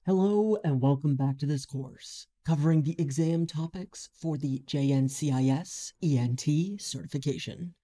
Hello and welcome back to this course, covering the exam topics for the JNCIS ENT certification.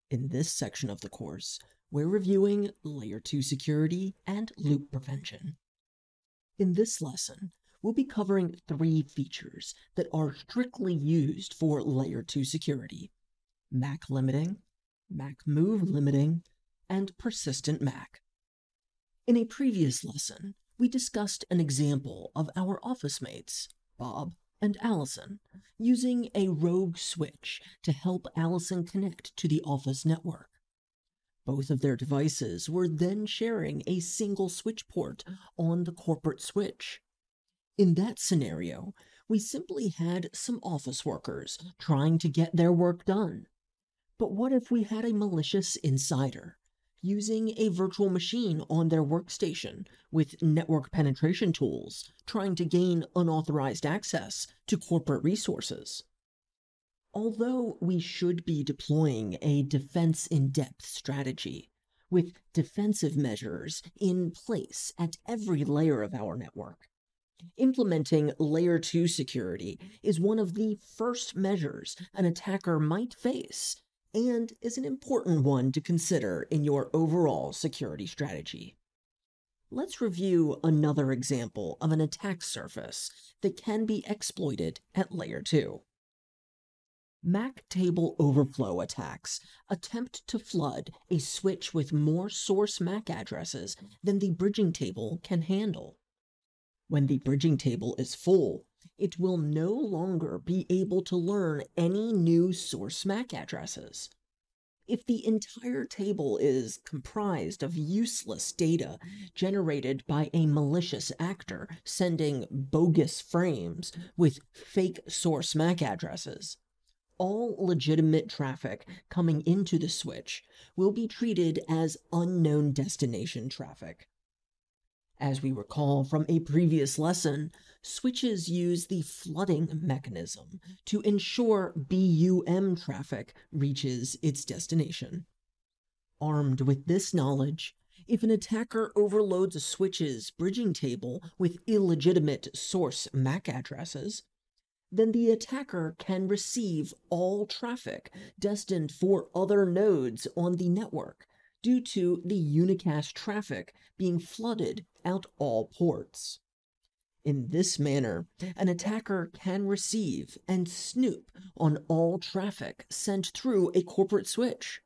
In this section of the course, we're reviewing Layer 2 security and loop prevention. In this lesson, we'll be covering three features that are strictly used for Layer 2 security: MAC limiting, MAC move limiting, and persistent MAC. In a previous lesson, we discussed an example of our office mates, Bob and Allison, using a rogue switch to help Allison connect to the office network. Both of their devices were then sharing a single switch port on the corporate switch. In that scenario, we simply had some office workers trying to get their work done. But what if we had a malicious insider using a virtual machine on their workstation with network penetration tools, trying to gain unauthorized access to corporate resources? Although we should be deploying a defense-in-depth strategy, with defensive measures in place at every layer of our network, implementing Layer 2 security is one of the first measures an attacker might face and is an important one to consider in your overall security strategy. Let's review another example of an attack surface that can be exploited at Layer 2. MAC table overflow attacks attempt to flood a switch with more source MAC addresses than the bridging table can handle. When the bridging table is full, it will no longer be able to learn any new source MAC addresses. If the entire table is comprised of useless data generated by a malicious actor sending bogus frames with fake source MAC addresses, all legitimate traffic coming into the switch will be treated as unknown destination traffic. As we recall from a previous lesson, switches use the flooding mechanism to ensure BUM traffic reaches its destination. Armed with this knowledge, if an attacker overloads a switch's bridging table with illegitimate source MAC addresses, then the attacker can receive all traffic destined for other nodes on the network, due to the unicast traffic being flooded out all ports. In this manner, an attacker can receive and snoop on all traffic sent through a corporate switch.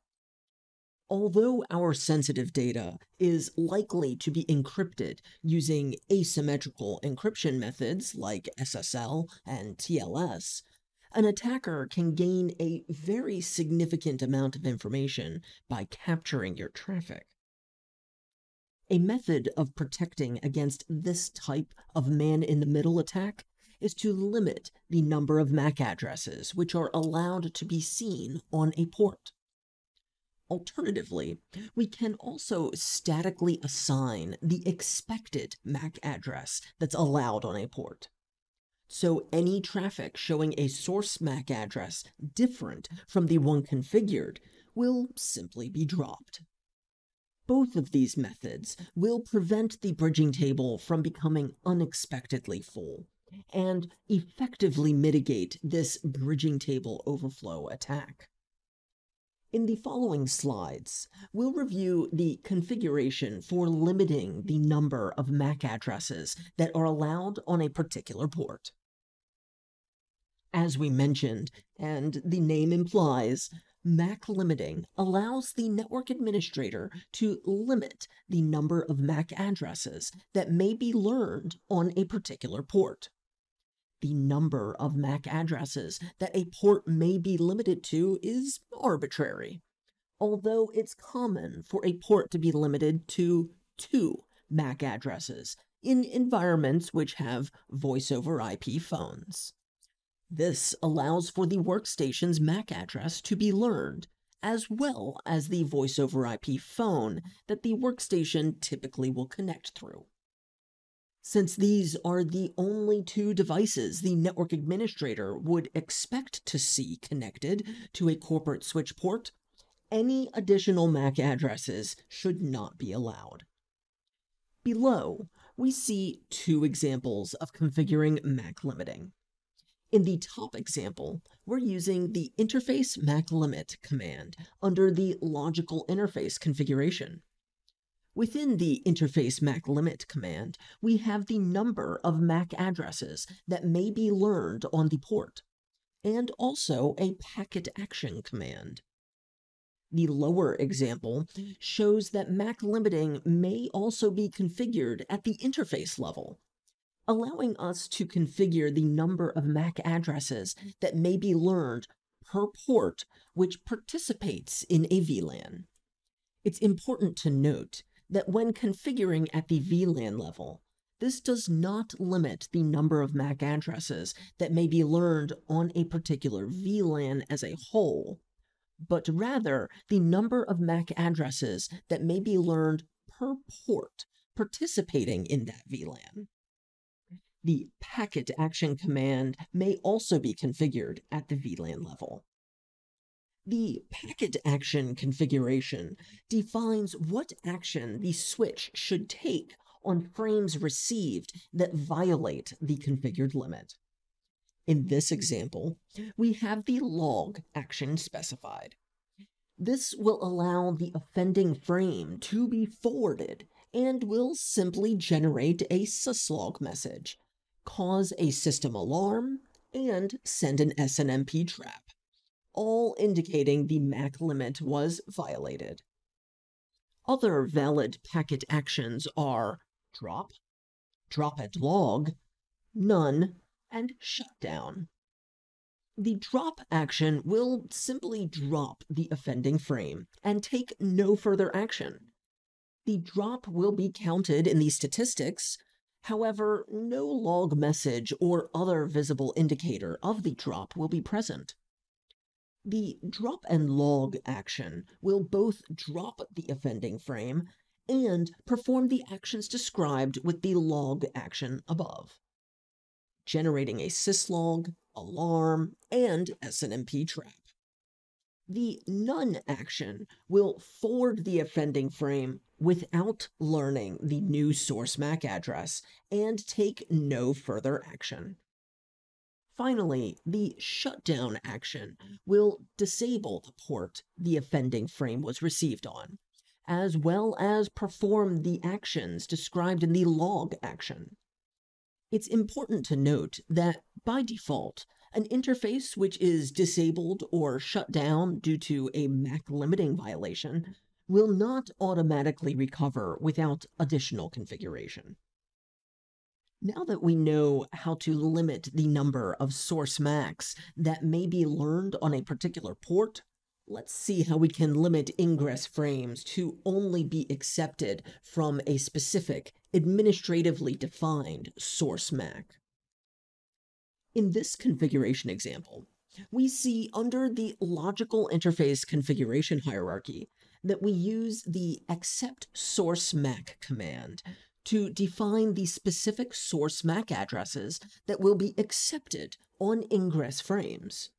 Although our sensitive data is likely to be encrypted using asymmetrical encryption methods like SSL and TLS, an attacker can gain a very significant amount of information by capturing your traffic. A method of protecting against this type of man-in-the-middle attack is to limit the number of MAC addresses which are allowed to be seen on a port. Alternatively, we can also statically assign the expected MAC address that's allowed on a port. So any traffic showing a source MAC address different from the one configured will simply be dropped. Both of these methods will prevent the bridging table from becoming unexpectedly full and effectively mitigate this bridging table overflow attack. In the following slides, we'll review the configuration for limiting the number of MAC addresses that are allowed on a particular port. As we mentioned, and the name implies, MAC limiting allows the network administrator to limit the number of MAC addresses that may be learned on a particular port. The number of MAC addresses that a port may be limited to is arbitrary, although it's common for a port to be limited to 2 MAC addresses in environments which have voice-over IP phones. This allows for the workstation's MAC address to be learned, as well as the voice-over IP phone that the workstation typically will connect through. Since these are the only 2 devices the network administrator would expect to see connected to a corporate switch port, any additional MAC addresses should not be allowed. Below, we see two examples of configuring MAC limiting. In the top example, we're using the interface MAC limit command under the logical interface configuration. Within the interface MAC limit command, we have the number of MAC addresses that may be learned on the port, and also a packet action command. The lower example shows that MAC limiting may also be configured at the interface level, allowing us to configure the number of MAC addresses that may be learned per port which participates in a VLAN. It's important to note that when configuring at the VLAN level, this does not limit the number of MAC addresses that may be learned on a particular VLAN as a whole, but rather the number of MAC addresses that may be learned per port participating in that VLAN. The packet action command may also be configured at the VLAN level. The packet action configuration defines what action the switch should take on frames received that violate the configured limit. In this example, we have the log action specified. This will allow the offending frame to be forwarded and will simply generate a syslog message, cause a system alarm, and send an SNMP trap, all indicating the MAC limit was violated. Other valid packet actions are drop, drop and log, none, and shutdown. The drop action will simply drop the offending frame and take no further action. The drop will be counted in the statistics. However, no log message or other visible indicator of the drop will be present. The drop and log action will both drop the offending frame and perform the actions described with the log action above, generating a syslog, alarm, and SNMP trap. The none action will forward the offending frame without learning the new source MAC address and take no further action. Finally, the shutdown action will disable the port the offending frame was received on, as well as perform the actions described in the log action. It's important to note that, by default, an interface which is disabled or shut down due to a MAC limiting violation will not automatically recover without additional configuration. Now that we know how to limit the number of source MACs that may be learned on a particular port, let's see how we can limit ingress frames to only be accepted from a specific, administratively defined source MAC. In this configuration example, we see under the logical interface configuration hierarchy that we use the accept source MAC command to define the specific source MAC addresses that will be accepted on ingress frames.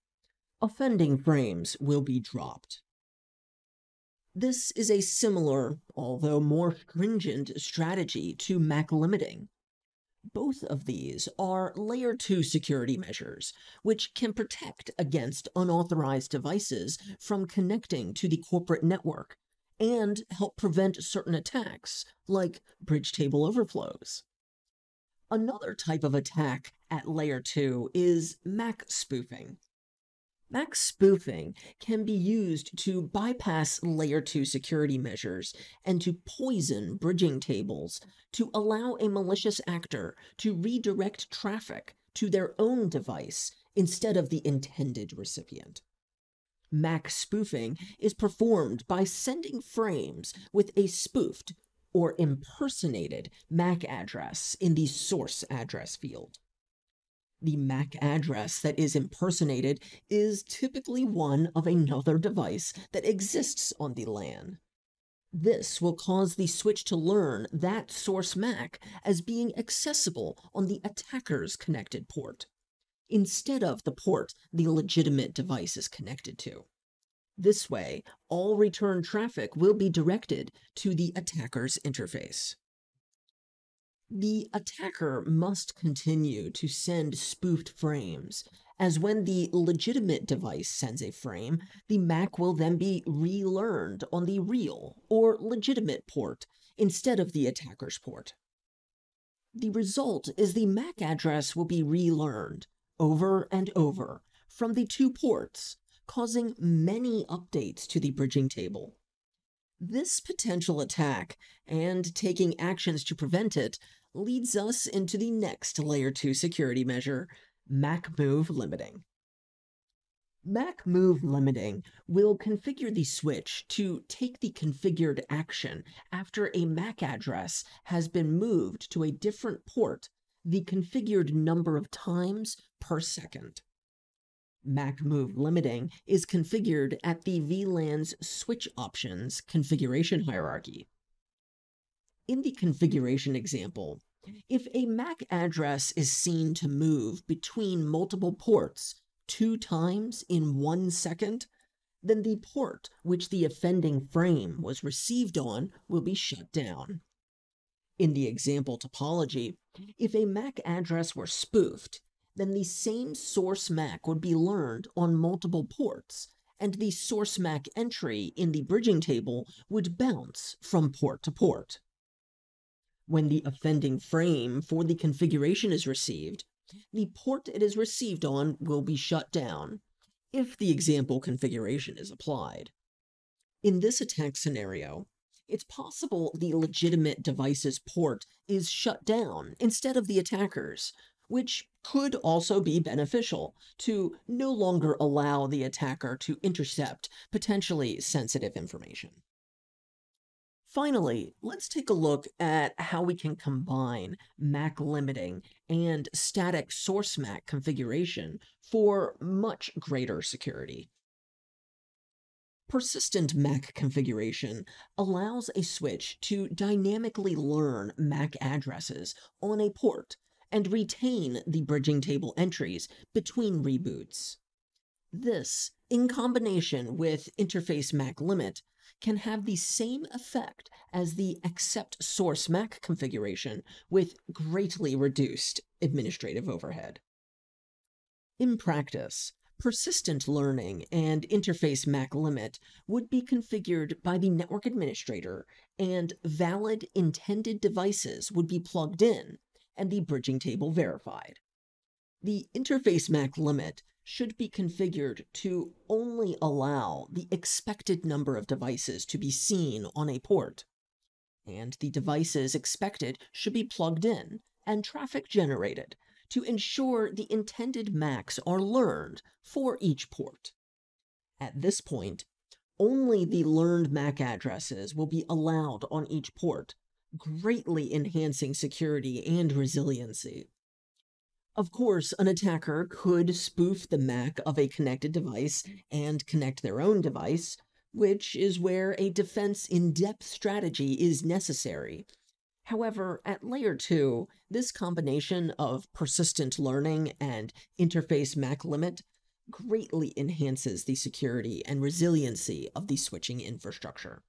Offending frames will be dropped. This is a similar, although more stringent, strategy to MAC limiting. Both of these are Layer 2 security measures, which can protect against unauthorized devices from connecting to the corporate network and help prevent certain attacks, like bridge table overflows. Another type of attack at Layer 2 is MAC spoofing. MAC spoofing can be used to bypass Layer 2 security measures and to poison bridging tables to allow a malicious actor to redirect traffic to their own device instead of the intended recipient. MAC spoofing is performed by sending frames with a spoofed or impersonated MAC address in the source address field. The MAC address that is impersonated is typically one of another device that exists on the LAN. This will cause the switch to learn that source MAC as being accessible on the attacker's connected port, instead of the port the legitimate device is connected to. This way, all return traffic will be directed to the attacker's interface. The attacker must continue to send spoofed frames, as when the legitimate device sends a frame, the MAC will then be relearned on the real or legitimate port instead of the attacker's port. The result is the MAC address will be relearned over and over from the two ports, causing many updates to the bridging table. This potential attack, and taking actions to prevent it, leads us into the next Layer 2 security measure, MAC move limiting. MAC move limiting will configure the switch to take the configured action after a MAC address has been moved to a different port the configured number of times per second. MAC move limiting is configured at the VLAN's switch options configuration hierarchy. In the configuration example, if a MAC address is seen to move between multiple ports 2 times in 1 second, then the port which the offending frame was received on will be shut down. In the example topology, if a MAC address were spoofed, then the same source MAC would be learned on multiple ports, and the source MAC entry in the bridging table would bounce from port to port. When the offending frame for the configuration is received, the port it is received on will be shut down, if the example configuration is applied. In this attack scenario, it's possible the legitimate device's port is shut down instead of the attacker's, which could also be beneficial to no longer allow the attacker to intercept potentially sensitive information. Finally, let's take a look at how we can combine MAC limiting and static source MAC configuration for much greater security. Persistent MAC configuration allows a switch to dynamically learn MAC addresses on a port and retain the bridging table entries between reboots. This, in combination with interface MAC limit, can have the same effect as the accept source MAC configuration with greatly reduced administrative overhead. In practice, persistent learning and interface MAC limit would be configured by the network administrator, and valid intended devices would be plugged in and the bridging table verified. The interface MAC limit should be configured to only allow the expected number of devices to be seen on a port, and the devices expected should be plugged in and traffic generated to ensure the intended MACs are learned for each port. At this point, only the learned MAC addresses will be allowed on each port, greatly enhancing security and resiliency. Of course, an attacker could spoof the MAC of a connected device and connect their own device, which is where a defense in-depth strategy is necessary. However, at Layer 2, this combination of persistent learning and interface MAC limit greatly enhances the security and resiliency of the switching infrastructure.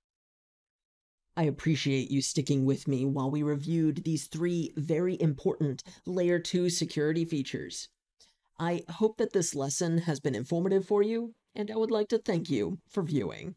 I appreciate you sticking with me while we reviewed these 3 very important Layer 2 security features. I hope that this lesson has been informative for you, and I would like to thank you for viewing.